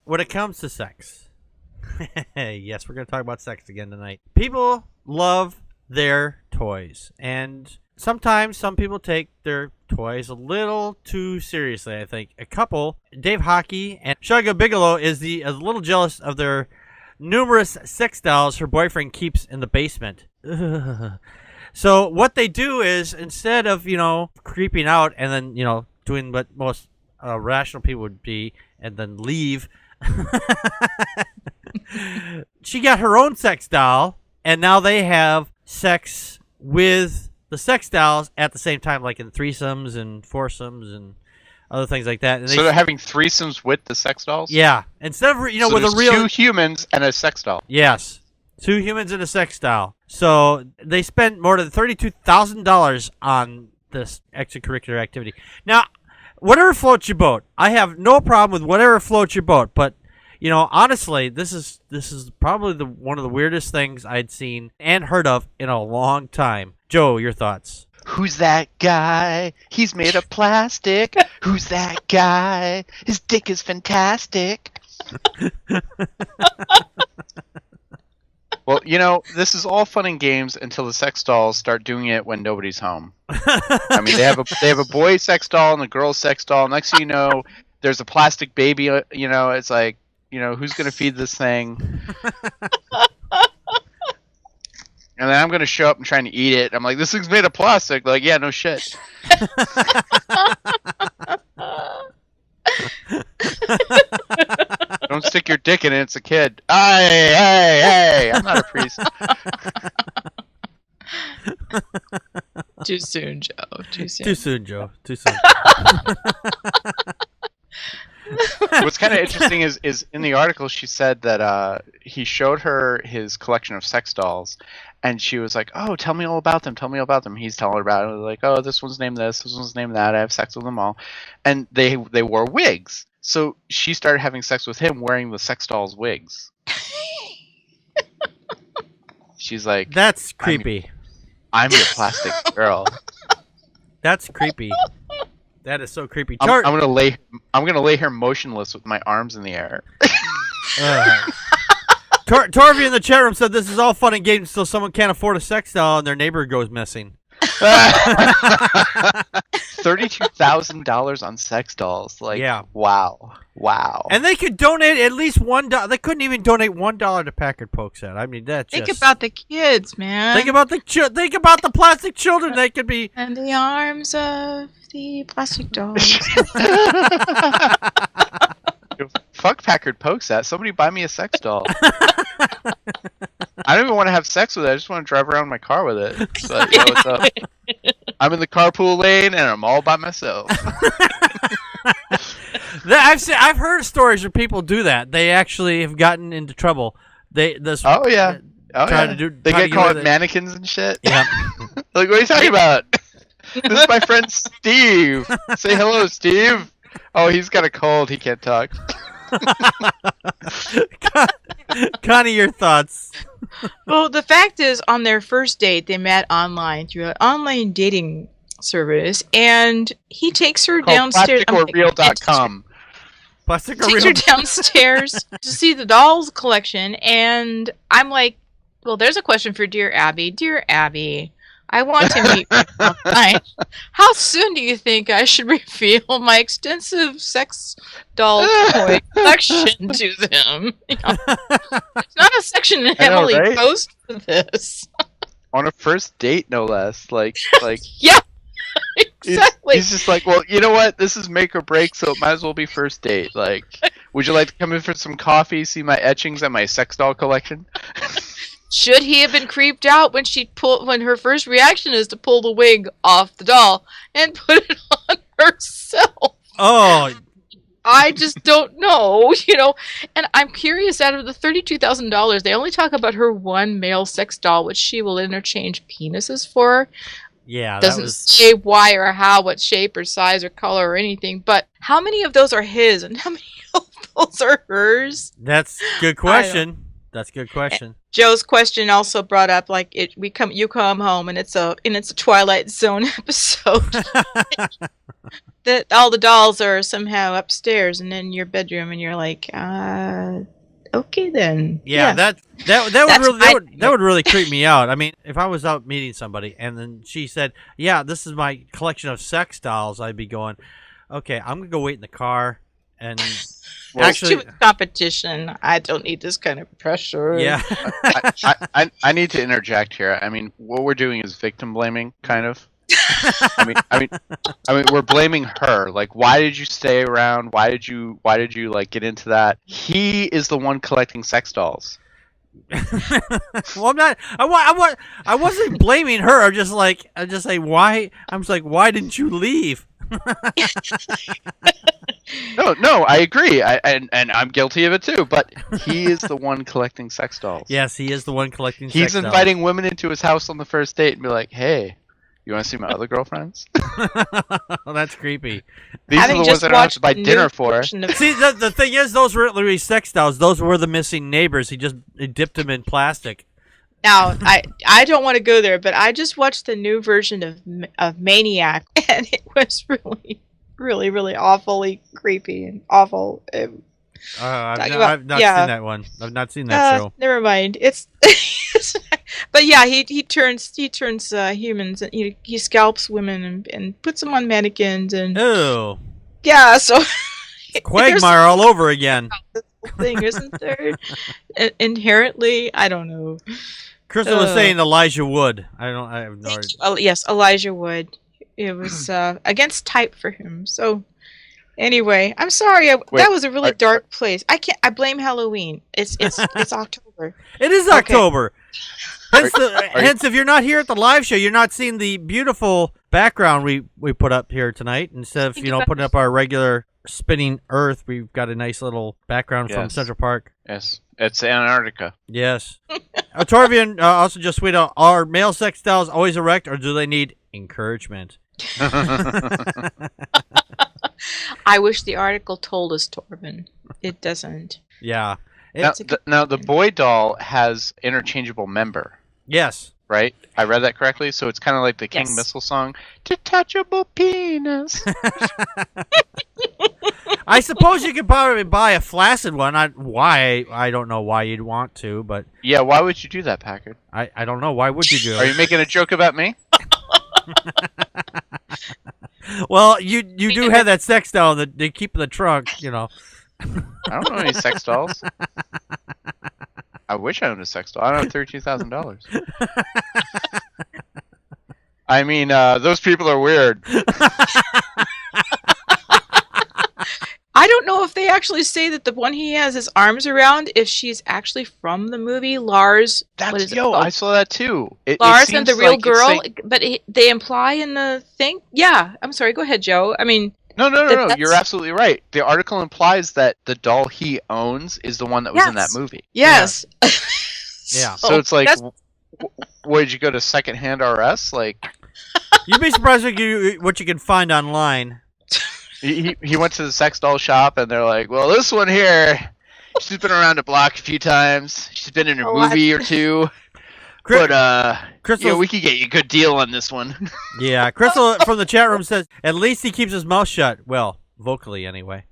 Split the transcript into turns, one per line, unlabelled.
when it comes to sex, yes, we're going to talk about sex again tonight. People love their toys, and sometimes some people take their toys a little too seriously, I think. A couple, Dave Hockey and Shugga Bigelow, is a little jealous of their numerous sex dolls her boyfriend keeps in the basement. So what they do is, instead of, creeping out and then, doing what most rational people would be and then leave, she got her own sex doll, and now they have sex with the sex dolls at the same time, like in threesomes and foursomes and other things like that. And
so they're having threesomes with the sex dolls?
Yeah. Instead of,
so
with a real...
2 humans and a sex doll.
Yes. 2 humans and a sex doll. So they spent more than $32,000 on this extracurricular activity. Now, whatever floats your boat. I have no problem with whatever floats your boat, but honestly, this is probably one of the weirdest things I'd seen and heard of in a long time. Joe, your thoughts?
Who's that guy? He's made of plastic. Who's that guy? His dick is fantastic. Well, this is all fun and games until the sex dolls start doing it when nobody's home. I mean, they have a boy sex doll and a girl sex doll. Next thing you know, there's a plastic baby. It's like, who's gonna feed this thing? And then I'm gonna show up and trying to eat it. I'm like, this thing's made of plastic. Like, yeah, no shit. Don't stick your dick in it. It's a kid. Hey! I'm not a priest.
Too soon, Joe. Too soon.
Too soon, Joe. Too soon.
What's kind of interesting is in the article she said that he showed her his collection of sex dolls, and she was like, "Oh, tell me all about them. Tell me all about them." He's telling her about it. Like, "Oh, this one's named this one's named that. I have sex with them all," and they wore wigs. So she started having sex with him wearing the sex doll's wigs. She's like,
"That's creepy.
I'm your plastic girl."
That's creepy. That is so creepy.
I'm gonna lay her motionless with my arms in the air.
Torvi in the chat room said this is all fun and games until someone can't afford a sex doll and their neighbor goes missing.
$32,000 on sex dolls. Like, yeah. Wow.
And they could donate at least $1. They couldn't even donate $1 to Packard Pokes At. I mean, that's
think about the kids, man.
Think about the plastic children. They could be
and the arms of the plastic dolls.
Fuck Packard Pokes At. Somebody buy me a sex doll. I don't even want to have sex with it. I just want to drive around in my car with it. But, what's up? I'm in the carpool lane and I'm all by myself.
I've heard stories where people do that. They actually have gotten into trouble. They get caught
mannequins and shit.
Yeah.
Like, what are you talking about? This is my friend Steve. Say hello, Steve. Oh, he's got a cold. He can't talk.
Connie, your thoughts?
Well, the fact is, on their first date, they met online through an online dating service, and he takes her downstairs.
PlasticOrReal.com.
Takes her downstairs to see the dolls collection, and I'm like, well, there's a question for Dear Abby. Dear Abby, I want to meet online. How soon do you think I should reveal my extensive sex doll toy collection to them? It's not a section in Emily Post for this.
On a first date, no less. Like
yeah, exactly.
He's just like, well, you know what? This is make or break, so it might as well be first date. Like, would you like to come in for some coffee, see my etchings and my sex doll collection?
Should he have been creeped out when when her first reaction is to pull the wig off the doll and put it on herself?
Oh,
I just don't know, And I'm curious, out of the $32,000, they only talk about her one male sex doll, which she will interchange penises for.
Yeah,
doesn't say why or how, what shape or size or color or anything. But how many of those are his and how many of those are hers?
That's a good question. That's a good question.
Joe's question also brought up like you come home and it's a Twilight Zone episode that all the dolls are somehow upstairs and in your bedroom and you're like, okay then.
Yeah, that would really creep me out. I mean, if I was out meeting somebody and then she said, "Yeah, this is my collection of sex dolls," I'd be going, "Okay, I'm gonna go wait in the car." And
well, actually, too much competition. I don't need this kind of pressure.
Yeah.
I need to interject here. I mean, what we're doing is victim blaming, kind of. I mean, we're blaming her. Like, why did you stay around? Why did you like get into that? He is the one collecting sex dolls.
Well, I'm not. I wasn't blaming her. I'm just saying why. I'm just like, why didn't you leave?
No, I agree. And I'm guilty of it too. But he is the one collecting sex dolls.
Yes, he is the one collecting sex
He's
dolls. He's
inviting women into his house on the first date and be like, "Hey, you want to see my other girlfriends?"
Well, that's creepy.
These are the ones that I have to buy dinner for.
See, the thing is, those were literally sex dolls. Those were the missing neighbors. He dipped them in plastic.
Now, I don't want to go there, but I just watched the new version of Maniac, and it was really, really, really awfully creepy and awful.
I've not seen that one. I've not seen that show.
Never mind. It's but yeah, he turns humans and he scalps women and puts them on mannequins and
ew.
Yeah, so
Quagmire all over again.
Thing, isn't there? Inherently, I don't know.
Crystal was saying Elijah Wood. I have no idea.
Yes, Elijah Wood. It was against type for him. So anyway, I'm sorry. That was a really dark place. I blame Halloween. It's October.
It is October. Hence, if you're not here at the live show, you're not seeing the beautiful background we put up here tonight. Instead of putting up our regular spinning Earth, we've got a nice little background from Central Park.
Yes, it's Antarctica.
Yes. Torvian also just tweeted out, are male sex dolls always erect, or do they need encouragement?
I wish the article told us, Torvin. It doesn't.
Yeah.
Now, the boy doll has interchangeable member.
Yes.
Right? I read that correctly? So it's kind of like the King Missile song, Detachable Penis.
I suppose you could probably buy a flaccid one. I don't know why you'd want to, but...
Yeah, why would you do that, Packard?
I don't know. Why would you do it?
Are you making a joke about me?
Well, you do have that sex doll that they keep in the trunk, I
don't know any sex dolls. I wish I owned a sex doll. I don't have $32,000. I mean, those people are weird.
I don't know if they actually say that the one he has his arms around, if she's actually from the movie Lars.
I saw that too.
Lars and the real girl, but they imply in the thing. Yeah, I'm sorry. Go ahead, Joe. I mean.
No. You're absolutely right. The article implies that the doll he owns is the one that was in that movie.
Yes.
Yeah.
So it's like, did you go to Secondhand RS? Like,
you'd be surprised what you can find online.
He went to the sex doll shop and they're like, well, this one here, she's been around the block a few times. She's been in a movie or two. But we could get you a good deal on this one.
Yeah, Crystal from the chat room says, at least he keeps his mouth shut. Well, vocally anyway.